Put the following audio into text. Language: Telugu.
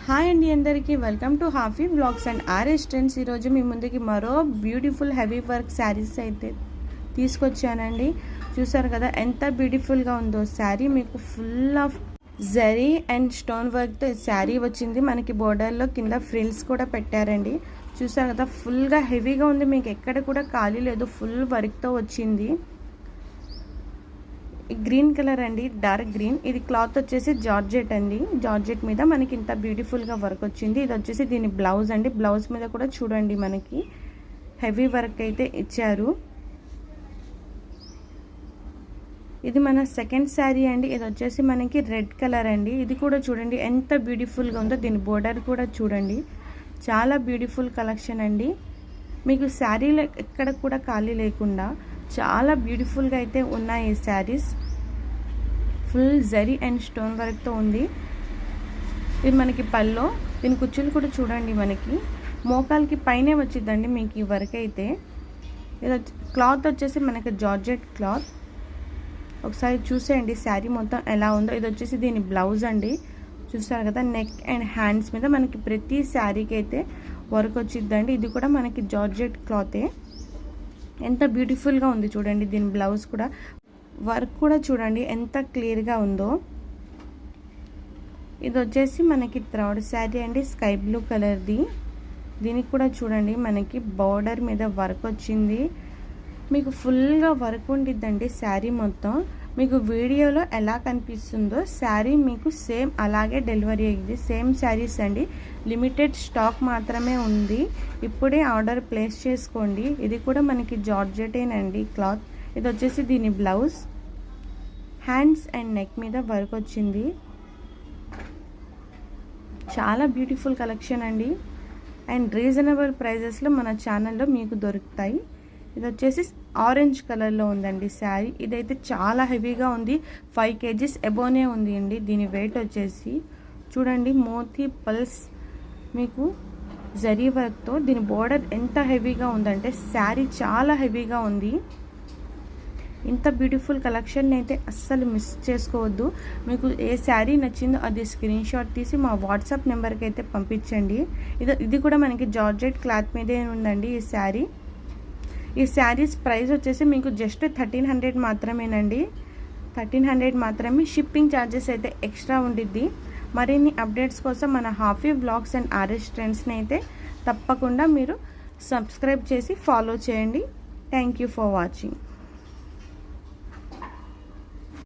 హాయ్ అండి, అందరికీ వెల్కమ్ టు హాఫీ బ్లాగ్స్ అండ్ ఆర్ఎస్ ట్రెండ్స్. ఈరోజు మీ ముందుకి మరో బ్యూటిఫుల్ హెవీ వర్క్ శారీస్ అయితే తీసుకొచ్చానండి. చూసారు కదా ఎంత బ్యూటిఫుల్గా ఉందో శారీ. మీకు full of zari and stone వర్క్తో శారీ వచ్చింది. మనకి బోర్డర్లో కింద ఫ్రిల్స్ కూడా పెట్టారండి. చూసారు కదా ఫుల్గా హెవీగా ఉంది. మీకు ఎక్కడ కూడా ఖాళీ లేదు, ఫుల్ వర్క్తో వచ్చింది. గ్రీన్ కలర్ అండి, డార్క్ గ్రీన్. ఇది క్లాత్ వచ్చేసి జార్జెట్ అండి. జార్జెట్ మీద మనకి ఇంత బ్యూటిఫుల్గా వర్క్ వచ్చింది. ఇది వచ్చేసి దీని బ్లౌజ్ అండి. బ్లౌజ్ మీద కూడా చూడండి మనకి హెవీ వర్క్ అయితే ఇచ్చారు. ఇది మన సెకండ్ శారీ అండి. ఇది వచ్చేసి మనకి రెడ్ కలర్ అండి. ఇది కూడా చూడండి ఎంత బ్యూటిఫుల్గా ఉందో. దీని బోర్డర్ కూడా చూడండి, చాలా బ్యూటిఫుల్ కలెక్షన్ అండి. మీకు శారీలో ఎక్కడ కూడా ఖాళీ లేకుండా చాలా బ్యూటిఫుల్గా అయితే ఉన్నాయి ఈ saris. Full zari and stone వర్క్తో ఉంది. ఇది మనకి పల్లో. దీని కుచ్చులు కూడా చూడండి, మనకి మోకాలకి పైనే వచ్చిందండి మీకు ఈ వర్క్ అయితే. ఇది క్లాత్ వచ్చేసి మనకి జార్జెట్ క్లాత్. ఒకసారి చూసేయండి శారీ మొత్తం ఎలా ఉందో. ఇది వచ్చేసి దీని బ్లౌజ్ అండి. చూస్తారు కదా నెక్ అండ్ హ్యాండ్స్ మీద మనకి ప్రతి శారీకి అయితే వర్క్ వచ్చిద్దండి. ఇది కూడా మనకి జార్జెట్ క్లాతే. ఎంత బ్యూటిఫుల్గా ఉంది చూడండి. దీని బ్లౌజ్ కూడా వర్క్ కూడా చూడండి ఎంత క్లియర్గా ఉందో. ఇది వచ్చేసి మనకి థర్డ్ శారీ అండి, స్కై బ్లూ కలర్ది. దీనికి కూడా చూడండి మనకి బార్డర్ మీద వర్క్ వచ్చింది. మీకు ఫుల్గా వర్క్ ఉండిద్దండి శారీ మొత్తం. మీకు వీడియోలో ఎలా కనిపిస్తుందో శారీ మీకు సేమ్ అలాగే డెలివరీ అయ్యింది. సేమ్ శారీస్ అండి, లిమిటెడ్ స్టాక్ మాత్రమే ఉంది. ఇప్పుడే ఆర్డర్ ప్లేస్ చేసుకోండి. ఇది కూడా మనకి జార్జెటేనండి క్లాత్. ఇది వచ్చేసి దీని బ్లౌజ్. హ్యాండ్స్ అండ్ నెక్ మీద వర్క్ వచ్చింది. చాలా బ్యూటిఫుల్ కలెక్షన్ అండి అండ్ రీజనబుల్ ప్రైజెస్లో మన ఛానల్లో మీకు దొరుకుతాయి. ఇది వచ్చేసి ఆరెంజ్ కలర్లో ఉందండి శారీ. ఇదైతే చాలా హెవీగా ఉంది, 5 kgs ఎబోనే ఉంది అండి. దీని వెయిట్ వచ్చేసి చూడండి మోతీ పల్స్ మీకు జరీ వర్క్తో. దీని బోర్డర్ ఎంత హెవీగా ఉందంటే శారీ చాలా హెవీగా ఉంది. ఇంత బ్యూటిఫుల్ కలెక్షన్ అయితే అస్సలు మిస్ చేసుకోవద్దు. మీకు ఏ శారీ నచ్చిందో అది స్క్రీన్ షాట్ తీసి మా వాట్సాప్ నెంబర్కి అయితే పంపించండి. ఇది కూడా మనకి జార్జెట్ క్లాత్ మీదే ఉందండి ఈ శారీ. ఈ శారీస్ ప్రైస్ వచ్చేసి మీకు జస్ట్ 1300 మాత్రమేనండి. 1300 మాత్రమే. షిప్పింగ్ ఛార్జెస్ అయితే ఎక్స్ట్రా ఉండిద్ది. మరిన్ని అప్డేట్స్ కోసం మన హాఫీ బ్లాగ్స్ అండ్ ఆర్ఎస్ ట్రెండ్స్ని అయితే తప్పకుండా మీరు సబ్స్క్రైబ్ చేసి ఫాలో చేయండి. Thank you for watching.